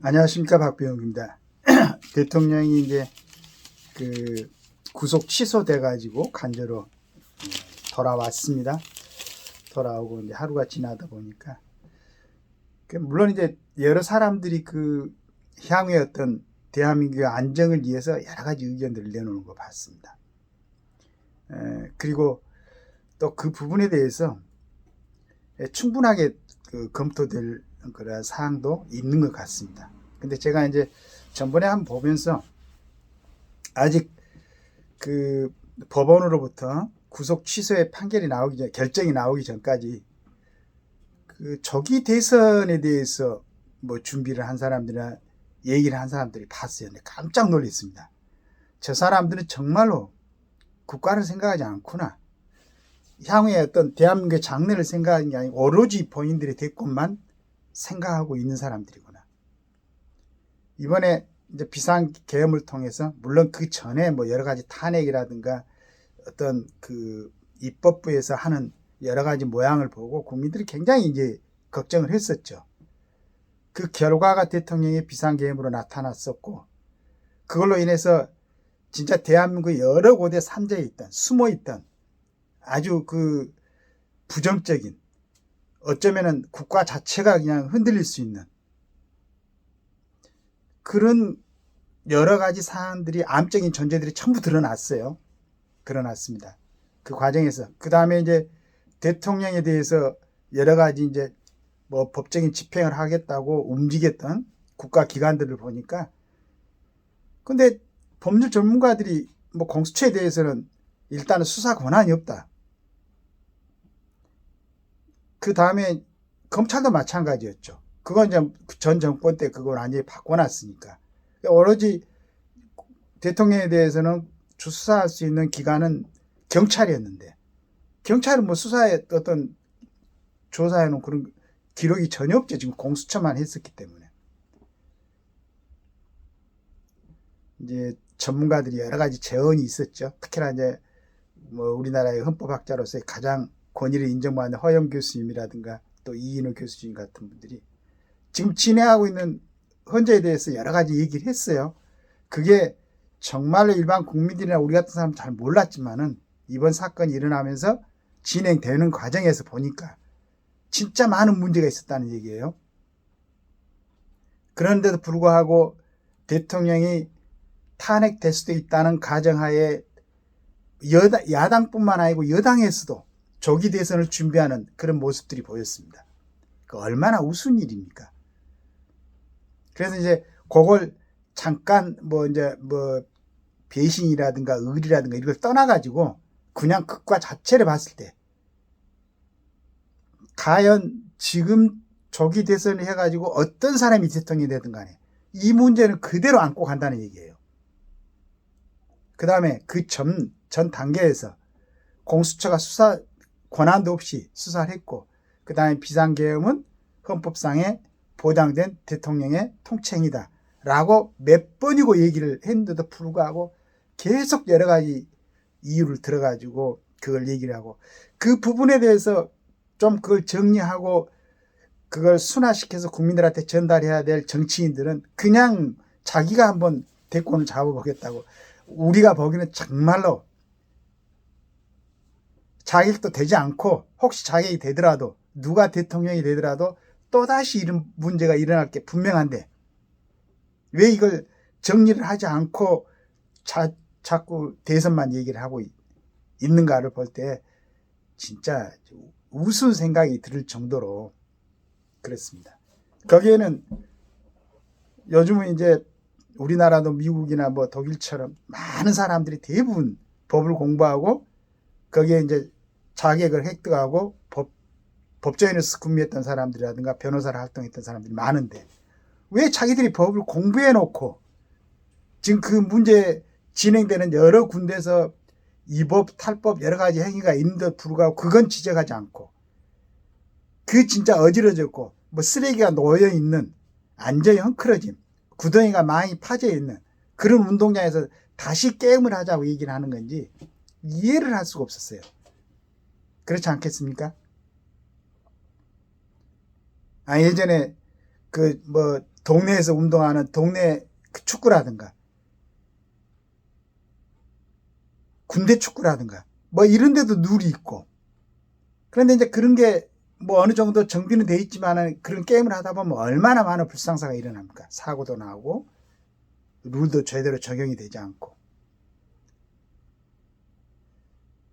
안녕하십니까, 박병욱입니다. 대통령이 이제 그 구속 취소돼 가지고 간저로 돌아왔습니다. 돌아오고 이제 하루가 지나다 보니까 물론 이제 여러 사람들이 그 향후의 어떤 대한민국의 안정을 위해서 여러 가지 의견들을 내놓는 거 봤습니다. 그리고 또 그 부분에 대해서 충분하게 검토될 그런 사항도 있는 것 같습니다. 근데 제가 이제 전번에 한번 보면서 아직 그 법원으로부터 구속 취소의 판결이 나오기 전, 결정이 나오기 전까지 그 조기 대선에 대해서 뭐 준비를 한 사람들이나 얘기를 한 사람들이 봤어요. 근데 깜짝 놀랐습니다. 저 사람들은 정말로 국가를 생각하지 않구나. 향후에 어떤 대한민국의 장래를 생각하는 게 아니고 오로지 본인들의 대권만 생각하고 있는 사람들이구나. 이번에 이제 비상계엄을 통해서 물론 그 전에 뭐 여러 가지 탄핵이라든가 어떤 그 입법부에서 하는 여러 가지 모양을 보고 국민들이 굉장히 이제 걱정을 했었죠. 그 결과가 대통령의 비상계엄으로 나타났었고 그걸로 인해서 진짜 대한민국 여러 곳에 산재해 있던 숨어 있던 아주 그 부정적인 어쩌면은 국가 자체가 그냥 흔들릴 수 있는 그런 여러 가지 사안들이 암적인 존재들이 전부 드러났어요. 드러났습니다. 그 과정에서 그 다음에 이제 대통령에 대해서 여러 가지 이제 뭐 법적인 집행을 하겠다고 움직였던 국가 기관들을 보니까 근데 법률 전문가들이 뭐 공수처에 대해서는 일단은 수사 권한이 없다. 그 다음에 검찰도 마찬가지였죠. 그건 이제 전 정권 때 그걸 완전히 바꿔놨으니까. 오로지 대통령에 대해서는 수사할 수 있는 기관은 경찰이었는데, 경찰은 뭐 수사에 어떤 조사해놓은 그런 기록이 전혀 없죠. 지금 공수처만 했었기 때문에. 이제 전문가들이 여러 가지 재언이 있었죠. 특히나 이제 뭐 우리나라의 헌법학자로서의 가장 권위를 인정받는 허영 교수님이라든가 또 이인호 교수님 같은 분들이 지금 진행하고 있는 헌재에 대해서 여러 가지 얘기를 했어요. 그게 정말로 일반 국민들이나 우리 같은 사람은 잘 몰랐지만은 이번 사건이 일어나면서 진행되는 과정에서 보니까 진짜 많은 문제가 있었다는 얘기예요. 그런데도 불구하고 대통령이 탄핵될 수도 있다는 가정하에 야당뿐만 아니고 여당에서도 조기 대선을 준비하는 그런 모습들이 보였습니다. 얼마나 우스운 일입니까? 그래서 이제 그걸 잠깐 뭐 이제 뭐 배신이라든가 의리라든가 이걸 떠나가지고 그냥 극과 자체를 봤을 때 과연 지금 조기 대선을 해가지고 어떤 사람이 대통령이 되든 간에 이 문제는 그대로 안고 간다는 얘기예요. 그 다음에 그 전 단계에서 공수처가 수사 권한도 없이 수사를 했고 그 다음에 비상계엄은 헌법상에 보장된 대통령의 통치행위다 라고 몇 번이고 얘기를 했는데도 불구하고 계속 여러 가지 이유를 들어가지고 그걸 얘기를 하고 그 부분에 대해서 좀 그걸 정리하고 그걸 순화시켜서 국민들한테 전달해야 될 정치인들은 그냥 자기가 한번 대권을 잡아보겠다고 우리가 보기에는 정말로 자격도 되지 않고 혹시 자격이 되더라도 누가 대통령이 되더라도 또다시 이런 문제가 일어날 게 분명한데 왜 이걸 정리를 하지 않고 자꾸 대선만 얘기를 하고 있는가를 볼 때 진짜 우스운 생각이 들 정도로 그렇습니다. 거기에는 요즘은 이제 우리나라도 미국이나 뭐 독일처럼 많은 사람들이 대부분 법을 공부하고 거기에 이제 자격을 획득하고 법조인으로서 근무했던 사람들이라든가 변호사를 활동했던 사람들이 많은데 왜 자기들이 법을 공부해 놓고 지금 그 문제 진행되는 여러 군데서 이법 탈법 여러 가지 행위가 있는데도 불구하고 그건 지적하지 않고 그 진짜 어지러졌고 뭐 쓰레기가 놓여 있는 안전이 헝클어짐 구덩이가 많이 파져 있는 그런 운동장에서 다시 게임을 하자고 얘기를 하는 건지 이해를 할 수가 없었어요. 그렇지 않겠습니까? 예전에 그 뭐 동네에서 운동하는 동네 축구라든가 군대 축구라든가 뭐 이런 데도 룰이 있고, 그런데 이제 그런 게 뭐 어느 정도 정비는 돼 있지만은 그런 게임을 하다 보면 얼마나 많은 불상사가 일어납니까? 사고도 나고 룰도 제대로 적용이 되지 않고.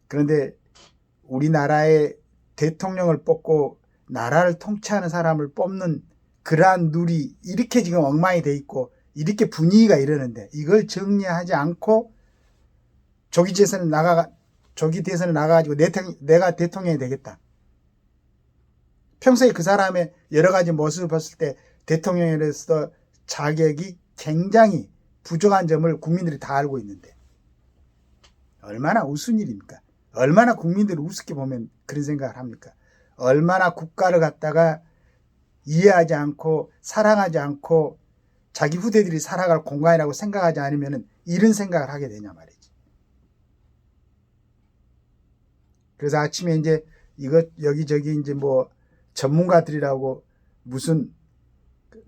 그런데 우리나라의 대통령을 뽑고 나라를 통치하는 사람을 뽑는 그러한 룰이 이렇게 지금 엉망이 돼 있고 이렇게 분위기가 이러는데, 이걸 정리하지 않고 조기 대선에 나가가지고 내가 대통령이 되겠다. 평소에 그 사람의 여러 가지 모습을 봤을 때 대통령으로서 자격이 굉장히 부족한 점을 국민들이 다 알고 있는데 얼마나 우스운 일입니까? 얼마나 국민들이 우습게 보면 그런 생각을 합니까? 얼마나 국가를 갖다가 이해하지 않고 사랑하지 않고 자기 후대들이 살아갈 공간이라고 생각하지 않으면 이런 생각을 하게 되냐 말이지. 그래서 아침에 이제 여기저기 이제 뭐 전문가들이라고 무슨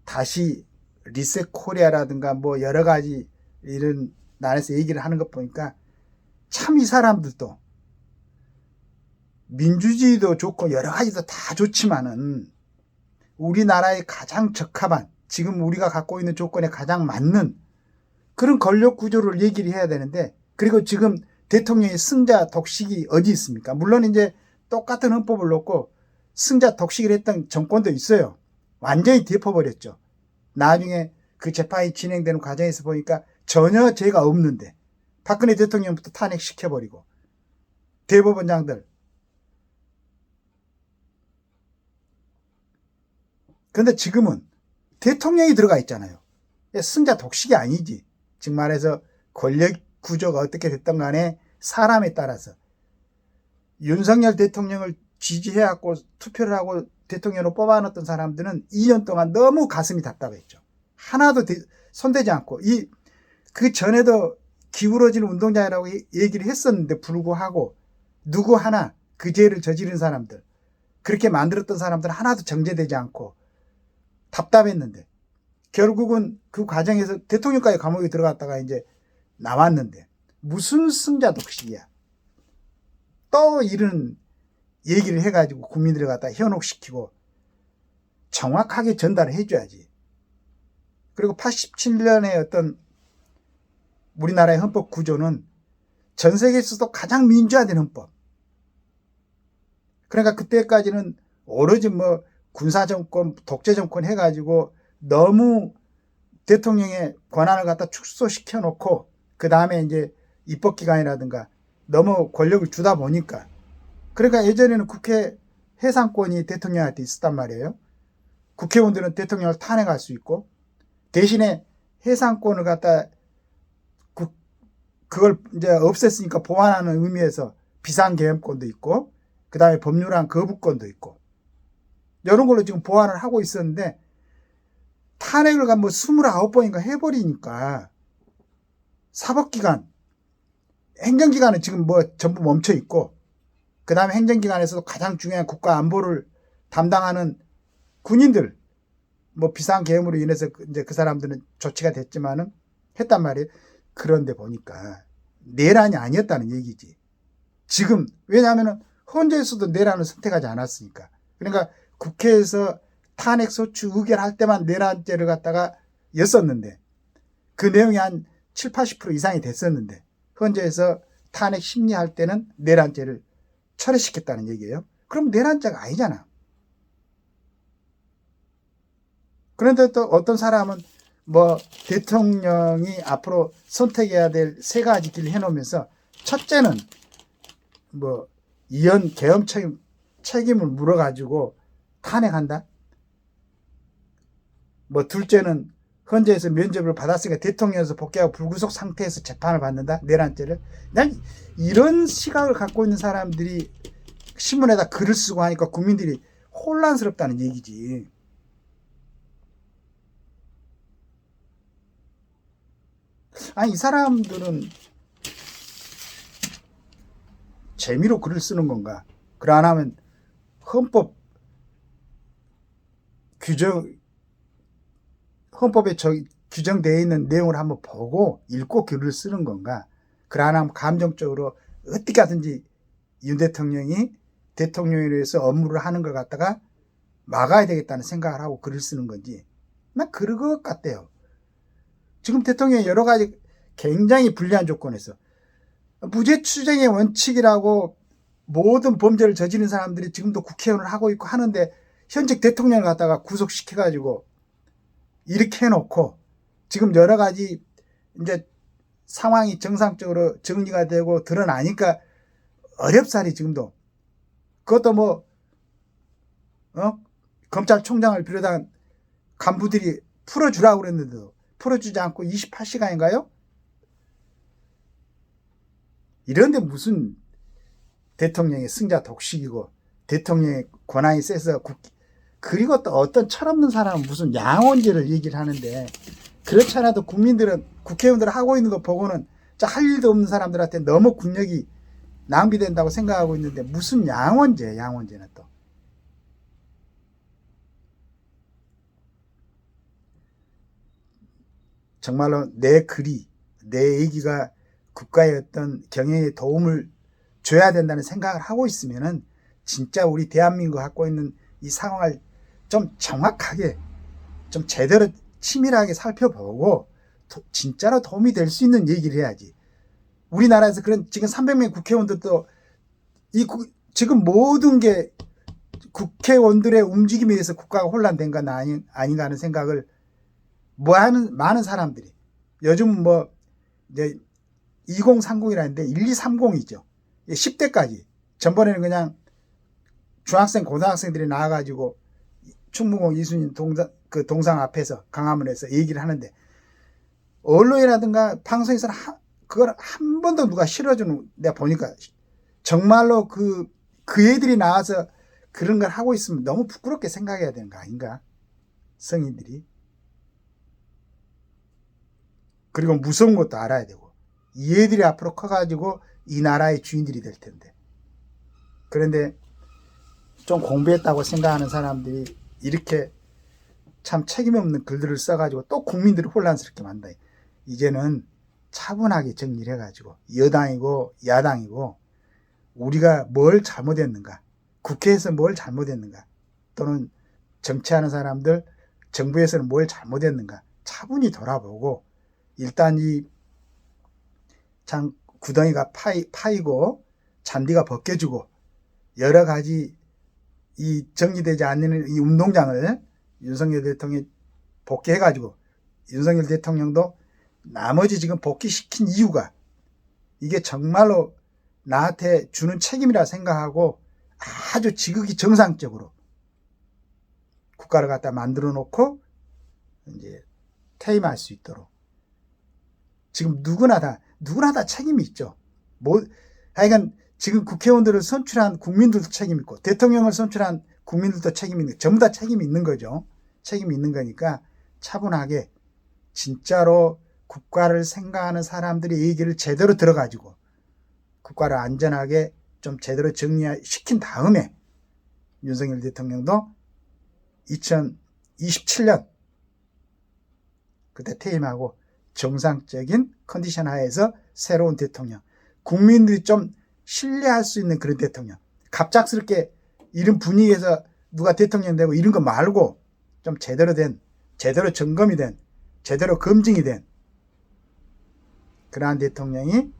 다시 리셋 코리아라든가 뭐 여러 가지 이런 나라에서 얘기를 하는 것 보니까 참 이 사람들도 민주주의도 좋고 여러 가지도 다 좋지만은 우리나라에 가장 적합한, 지금 우리가 갖고 있는 조건에 가장 맞는 그런 권력 구조를 얘기를 해야 되는데, 그리고 지금 대통령의 승자 독식이 어디 있습니까? 물론 이제 똑같은 헌법을 놓고 승자 독식을 했던 정권도 있어요. 완전히 덮어버렸죠. 나중에 그 재판이 진행되는 과정에서 보니까 전혀 죄가 없는데 박근혜 대통령부터 탄핵시켜버리고 대법원장들. 그런데 지금은 대통령이 들어가 있잖아요. 승자 독식이 아니지. 즉 말해서 권력 구조가 어떻게 됐든 간에 사람에 따라서 윤석열 대통령을 지지해갖고 투표를 하고 대통령으로 뽑아놨던 사람들은 2년 동안 너무 가슴이 답답했죠. 하나도 손대지 않고 그 전에도 기울어지는 운동장이라고 얘기를 했었는데 불구하고 누구 하나 그 죄를 저지른 사람들, 그렇게 만들었던 사람들 하나도 정죄되지 않고 답답했는데 결국은 그 과정에서 대통령까지 감옥에 들어갔다가 이제 나왔는데 무슨 승자 독식이야. 또 이런 얘기를 해가지고 국민들을 갖다 현혹시키고 정확하게 전달을 해줘야지. 그리고 87년에 어떤 우리나라의 헌법 구조는 전 세계에서도 가장 민주화된 헌법. 그러니까 그때까지는 오로지 뭐 군사정권, 독재정권 해가지고 너무 대통령의 권한을 갖다 축소시켜 놓고 그 다음에 이제 입법기관이라든가 너무 권력을 주다 보니까, 그러니까 예전에는 국회 해산권이 대통령한테 있었단 말이에요. 국회의원들은 대통령을 탄핵할 수 있고 대신에 해산권을 갖다 그걸 이제 없앴으니까 보완하는 의미에서 비상계엄권도 있고 그 다음에 법률안 거부권도 있고 이런 걸로 지금 보완을 하고 있었는데 탄핵을 뭐 29번인가 해버리니까 사법기관, 행정기관은 지금 뭐 전부 멈춰 있고 그 다음에 행정기관에서도 가장 중요한 국가 안보를 담당하는 군인들 뭐 비상계엄으로 인해서 이제 그 사람들은 조치가 됐지만은 했단 말이에요. 그런데 보니까 내란이 아니었다는 얘기지. 지금 왜냐하면은 헌재에서도 내란을 선택하지 않았으니까. 그러니까 국회에서 탄핵소추 의결할 때만 내란죄를 갖다가 였었는데 그 내용이 한 7, 80% 이상이 됐었는데 헌재에서 탄핵 심리할 때는 내란죄를 철회시켰다는 얘기예요. 그럼 내란죄가 아니잖아. 그런데 또 어떤 사람은 뭐 대통령이 앞으로 선택해야 될 세 가지 길을 해놓으면서 첫째는 뭐 이혼 계엄 책임을 물어가지고 탄핵한다. 뭐 둘째는 헌재에서 면접을 받았으니까 대통령에서 복귀하고 불구속 상태에서 재판을 받는다. 내란죄를. 난 이런 시각을 갖고 있는 사람들이 신문에다 글을 쓰고 하니까 국민들이 혼란스럽다는 얘기지. 아니 이 사람들은 재미로 글을 쓰는 건가? 그래 안 하면 헌법 규정 헌법에 규정되어 있는 내용을 한번 보고 읽고 글을 쓰는 건가? 그러나 감정적으로 어떻게 하든지 윤 대통령이 대통령에 대해서 업무를 하는 걸 갖다가 막아야 되겠다는 생각을 하고 글을 쓰는 건지, 난 그럴 것 같대요. 지금 대통령이 여러 가지 굉장히 불리한 조건에서 무죄 추정의 원칙이라고 모든 범죄를 저지른 사람들이 지금도 국회의원을 하고 있고 하는데, 현직 대통령을 갖다가 구속시켜가지고 이렇게 해놓고 지금 여러 가지 이제 상황이 정상적으로 정리가 되고 드러나니까 어렵사리 지금도 그것도 뭐 검찰총장을 비롯한 간부들이 풀어주라고 그랬는데도 풀어주지 않고 28시간인가요? 이런데 무슨 대통령의 승자 독식이고 대통령의 권한이 세서 그리고 또 어떤 철없는 사람은 무슨 양원제를 얘기를 하는데, 그렇지 않아도 국민들은 국회의원들 하고 있는 거 보고는 할 일도 없는 사람들한테 너무 국력이 낭비된다고 생각하고 있는데, 무슨 양원제는 또. 정말로 내 글이, 내 얘기가 국가의 어떤 경영에 도움을 줘야 된다는 생각을 하고 있으면은 진짜 우리 대한민국 갖고 있는 이 상황을 좀 정확하게, 좀 제대로 치밀하게 살펴보고 진짜로 도움이 될 수 있는 얘기를 해야지. 우리나라에서 그런 지금 300명 국회의원들도 지금 모든 게 국회의원들의 움직임에 의해서 국가가 혼란된 건 아닌가 하는 생각을 하는 많은 사람들이. 요즘 뭐 이제 2030이라는데 1230이죠. 10대까지. 전번에는 그냥 중학생, 고등학생들이 나와가지고 충무공 이순신 동상 앞에서 강화문에서 얘기를 하는데, 언론이라든가 방송에서는 그걸 한 번도 누가 실어주는, 내가 보니까 정말로 그 애들이 나와서 그런 걸 하고 있으면 너무 부끄럽게 생각해야 되는 거 아닌가? 성인들이. 그리고 무서운 것도 알아야 되고, 이 애들이 앞으로 커가지고 이 나라의 주인들이 될 텐데. 그런데 좀 공부했다고 생각하는 사람들이 이렇게 참 책임 없는 글들을 써가지고 또 국민들을 혼란스럽게 만든다. 이제는 차분하게 정리를 해가지고 여당이고 야당이고 우리가 뭘 잘못했는가, 국회에서 뭘 잘못했는가, 또는 정치하는 사람들 정부에서는 뭘 잘못했는가 차분히 돌아보고, 일단 이 참 구덩이가 파이고 잔디가 벗겨지고 여러 가지 이 정리되지 않는 이 운동장을 윤석열 대통령이 복귀해가지고, 윤석열 대통령도 나머지 지금 복귀시킨 이유가 이게 정말로 나한테 주는 책임이라 생각하고 아주 지극히 정상적으로 국가를 갖다 만들어 놓고 이제 퇴임할 수 있도록, 지금 누구나 다 책임이 있죠. 하여간 지금 국회의원들을 선출한 국민들도 책임 있고 대통령을 선출한 국민들도 책임이 있는, 전부 다 책임이 있는 거죠. 책임이 있는 거니까 차분하게 진짜로 국가를 생각하는 사람들의 얘기를 제대로 들어가지고 국가를 안전하게 좀 제대로 정리시킨 다음에 윤석열 대통령도 2027년 그때 퇴임하고 정상적인 컨디션 하에서 새로운 대통령, 국민들이 좀 신뢰할 수 있는 그런 대통령, 갑작스럽게 이런 분위기에서 누가 대통령 되고 이런 거 말고 좀 제대로 된, 제대로 점검이 된, 제대로 검증이 된 그러한 대통령이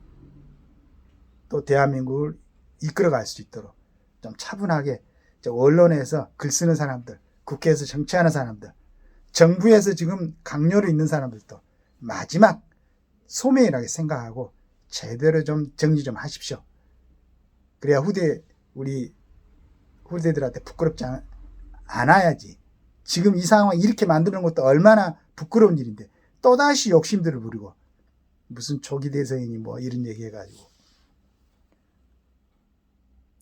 또 대한민국을 이끌어갈 수 있도록 좀 차분하게, 언론에서 글 쓰는 사람들, 국회에서 정치하는 사람들, 정부에서 지금 강요로 있는 사람들도 마지막 소명이라고 생각하고 제대로 좀 정리 좀 하십시오. 그래야 우리 후대들한테 부끄럽지 않아야지. 지금 이 상황 이렇게 만드는 것도 얼마나 부끄러운 일인데 또다시 욕심들을 부리고 무슨 조기 대선이니 뭐 이런 얘기 해가지고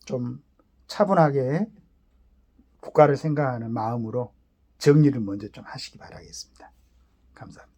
좀 차분하게 국가를 생각하는 마음으로 정리를 먼저 좀 하시기 바라겠습니다. 감사합니다.